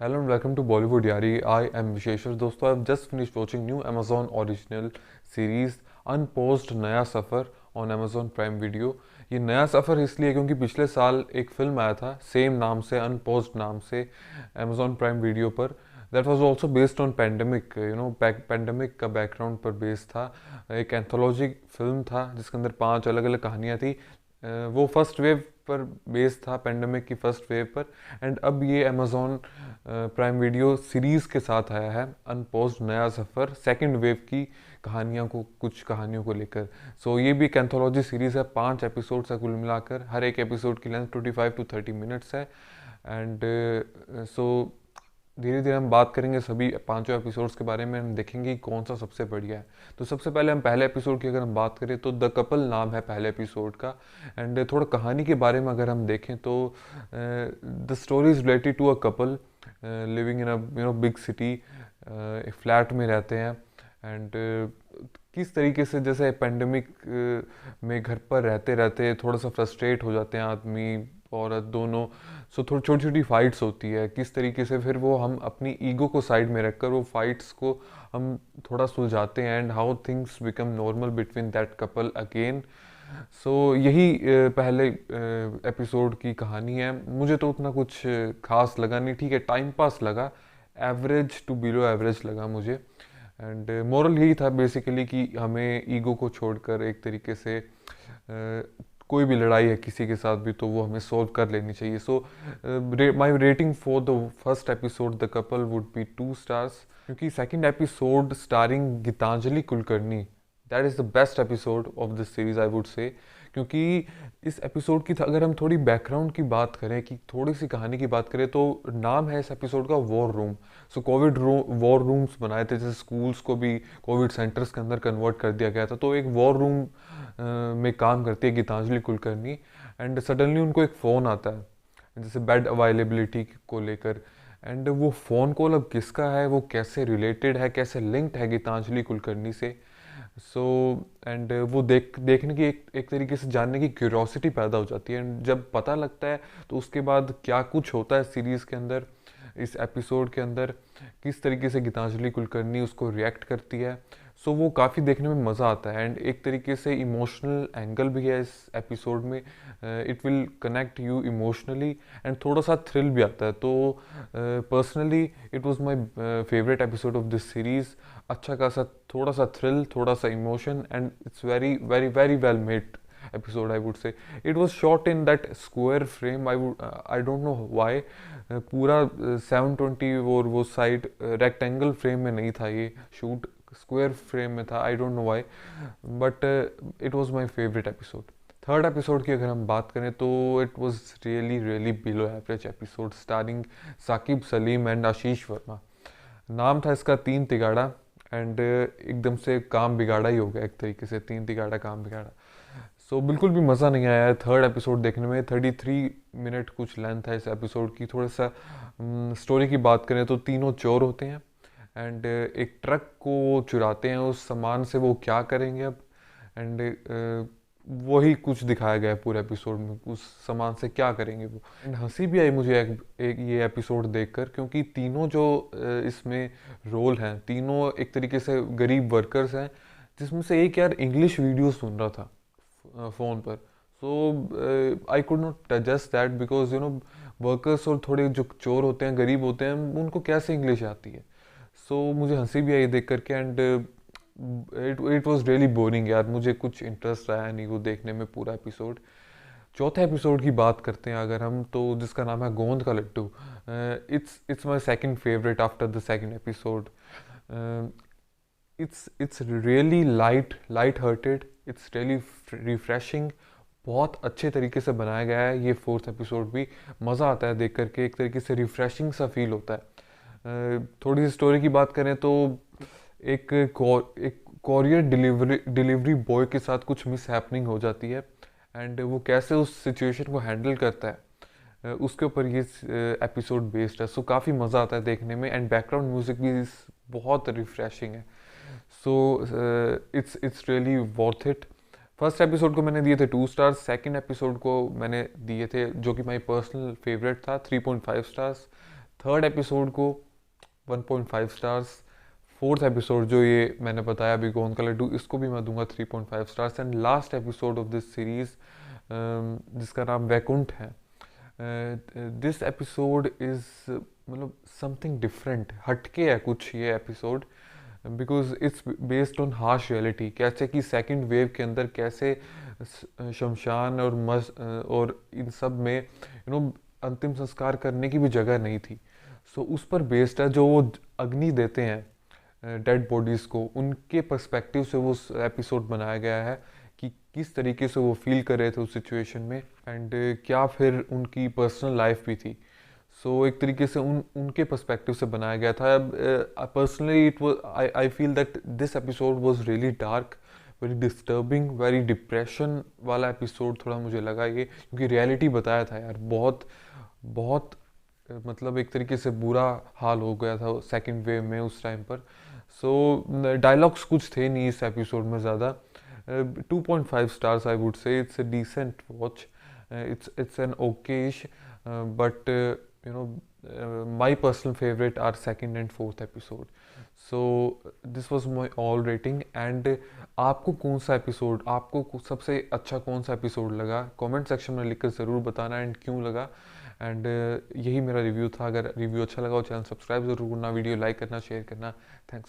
Hello and welcome to Bollywood Yari. I am Visheshwar. दोस्तों, I've just finished watching new Amazon original series Unpaused नया सफ़र on Amazon Prime Video. ये नया सफ़र इसलिए क्योंकि पिछले साल एक फिल्म आया था सेम नाम से, अनपोज्ड नाम से, Amazon Prime Video पर. That was also based on pandemic, pandemic का बैकग्राउंड पर बेस्ड था. एक एंथोलॉजी फिल्म था जिसके अंदर 5 अलग अलग कहानियाँ थी. वो फर्स्ट वेव पर बेस्ड था, पैंडमिक की फर्स्ट वेव पर. एंड अब ये अमेजोन प्राइम वीडियो सीरीज़ के साथ आया है अनपोज्ड नया सफ़र, सेकंड वेव की कहानियों को, कुछ कहानियों को लेकर. सो ये भी एक एंथोलॉजी सीरीज़ है. 5 एपिसोड्स है कुल मिलाकर. हर एक एपिसोड की लेंथ 25 to 30 मिनट्स है. एंड सो धीरे धीरे हम बात करेंगे सभी 5 एपिसोड्स के बारे में. हम देखेंगे कि कौन सा सबसे बढ़िया है. तो सबसे पहले हम पहले एपिसोड की अगर हम बात करें तो द कपल नाम है पहले एपिसोड का. एंड थोड़ा कहानी के बारे में अगर हम देखें तो the story is related to a couple living in a big city. एक फ्लैट में रहते हैं. एंड किस तरीके से जैसे पेंडेमिक में घर पर रहते रहते थोड़ा सा फ्रस्ट्रेट हो जाते हैं आदमी औरत दोनों. सो थोड़ी छोटी छोटी फाइट्स होती है. किस तरीके से फिर वो हम अपनी ईगो को साइड में रखकर वो फाइट्स को हम थोड़ा सुलझाते हैं. And how things become normal between that couple again. So यही पहले एपिसोड की कहानी है. मुझे तो उतना कुछ खास लगा नहीं. ठीक है, टाइम पास लगा, एवरेज टू बिलो एवरेज लगा मुझे. एंड मोरल यही था बेसिकली कि हमें ईगो को छोड़कर एक तरीके से कोई भी लड़ाई है किसी के साथ भी तो वो हमें सॉल्व कर लेनी चाहिए. So my rating for the first episode the couple would be 2 stars. क्योंकि second episode starring Geetanjali Kulkarni, that is the best episode of this series I would say. क्योंकि इस एपिसोड की अगर हम थोड़ी बैकग्राउंड की बात करें, कि थोड़ी सी कहानी की बात करें, तो नाम है इस एपिसोड का वॉर रूम. सो कोविड वॉर रूम्स बनाए थे, जैसे स्कूल्स को भी कोविड सेंटर्स के अंदर कन्वर्ट कर दिया गया था. तो एक वॉर रूम में काम करती है गीतांजलि कुलकर्णी. एंड सडनली उनको एक फ़ोन आता है जैसे बेड अवेलेबिलिटी को लेकर. एंड वो फ़ोन कॉल अब किसका है, वो कैसे रिलेटेड है, कैसे लिंक्ड है गीतांजलि कुलकर्णी से. सो एंड वो देखने की एक तरीके से जानने की क्यूरियोसिटी पैदा हो जाती है. एंड जब पता लगता है तो उसके बाद क्या कुछ होता है सीरीज़ के अंदर, इस एपिसोड के अंदर, किस तरीके से गीतांजलि कुलकर्णी उसको रिएक्ट करती है. सो वो काफ़ी देखने में मज़ा आता है. एंड एक तरीके से इमोशनल एंगल भी है इस एपिसोड में. It will connect you emotionally. And थोड़ा सा थ्रिल भी आता है. तो personally it was my favourite episode of this series. अच्छा खासा थोड़ा सा थ्रिल, थोड़ा सा emotion. And it's very very very well made episode I would say. It was shot in that square frame. I don't know why. पूरा 720 और वो side rectangle frame में नहीं था, ये शूट स्क्वायर फ्रेम में था. I don't know why, but it was my favourite episode. Third episode की अगर हम बात करें तो it was really really below average episode, starring Saqib Saleem and Ashish Varma. नाम था इसका तीन तिगाड़ा. एंड एकदम से काम बिगाड़ा ही हो गया एक तरीके से. तीन तिगाड़ा काम बिगाड़ा. सो बिल्कुल भी मज़ा नहीं आया है थर्ड एपिसोड देखने में. 33 मिनट कुछ लेंथ है इस एपिसोड की. थोड़ा सा स्टोरी की बात करें तो तीनों चोर होते हैं. एंड एक ट्रक को चुराते हैं. उस सामान से वो क्या करेंगे अब. एंड वही कुछ दिखाया गया है पूरे एपिसोड में, उस सामान से क्या करेंगे वो. एंड हंसी भी आई मुझे एक ये एपिसोड देखकर, क्योंकि तीनों जो इसमें रोल हैं, तीनों एक तरीके से गरीब वर्कर्स हैं, जिसमें से एक यार इंग्लिश वीडियो सुन रहा था फ़ोन पर. So I could not adjust that, because workers और थोड़े जो चोर होते हैं, गरीब होते हैं, उनको कैसे इंग्लिश आती है. सो मुझे हंसी भी आई देख करके. And it was really boring यार. मुझे कुछ इंटरेस्ट आया नहीं वो देखने में पूरा एपिसोड. चौथे एपिसोड की बात करते हैं अगर हम, तो जिसका नाम है Gond ka Laddoo. It's my second favourite after the second episode. It's really light hearted. It's really refreshing. बहुत अच्छे तरीके से बनाया गया है ये फोर्थ एपिसोड भी. मज़ा आता है देख करके. एक तरीके से रिफ्रेशिंग सा फील होता है. थोड़ी सी स्टोरी की बात करें तो एक कॉरियर डिलीवरी बॉय के साथ कुछ मिस हैपनिंग हो जाती है. एंड वो कैसे उस सिचुएशन को हैंडल करता है, उसके ऊपर ये एपिसोड बेस्ड है. सो काफ़ी मज़ा आता है देखने में. एंड बैकग्राउंड म्यूज़िक भी बहुत रिफ्रेशिंग है. So it's really worth it. First episode को मैंने दिए थे 2 स्टार्स. सेकंड एपिसोड को मैंने दिए थे, जो कि माई पर्सनल फेवरेट था, 3.5 स्टार्स. थर्ड एपिसोड को 1.5 स्टार्स, फोर्थ एपिसोड जो ये मैंने बताया अभी गोन कलर 2, इसको भी मैं दूंगा 3.5 stars. And last episode of this series जिसका नाम वैकुंठ है, दिस एपिसोड इज़ मतलब समथिंग डिफरेंट, हटके है कुछ ये episode, because it's based on harsh reality. कैसे कि सेकंड वेव के अंदर कैसे शमशान और इन सब में अंतिम संस्कार करने की भी जगह नहीं थी। सो उस पर बेस्ड है, जो वो अग्नि देते हैं डेड बॉडीज़ को, उनके पर्सपेक्टिव से वो एपिसोड बनाया गया है कि किस तरीके से वो फील कर रहे थे उस सिचुएशन में, एंड क्या फिर उनकी पर्सनल लाइफ भी थी। सो एक तरीके से उनके पर्सपेक्टिव से बनाया गया था। Personally it was, I feel that this episode was really dark, very disturbing, very depression वाला एपिसोड थोड़ा मुझे लगा ये, क्योंकि रियलिटी बताया था यार, बहुत बहुत मतलब एक तरीके से बुरा हाल हो गया था सेकंड वेव में उस टाइम पर। सो डायलॉग्स कुछ थे नहीं इस एपिसोड में ज़्यादा। 2.5 stars I would say, it's a decent watch, it's an okayish, but my personal favorite are second and fourth episode. So this was my all rating. And आपको कौन सा एपिसोड, आपको सबसे अच्छा कौन सा एपिसोड लगा, कमेंट सेक्शन में लिखकर ज़रूर बताना एंड क्यों लगा। एंड यही मेरा रिव्यू था। अगर रिव्यू अच्छा लगा हो चैनल सब्सक्राइब ज़रूर करना, वीडियो लाइक करना, शेयर करना। थैंक्स।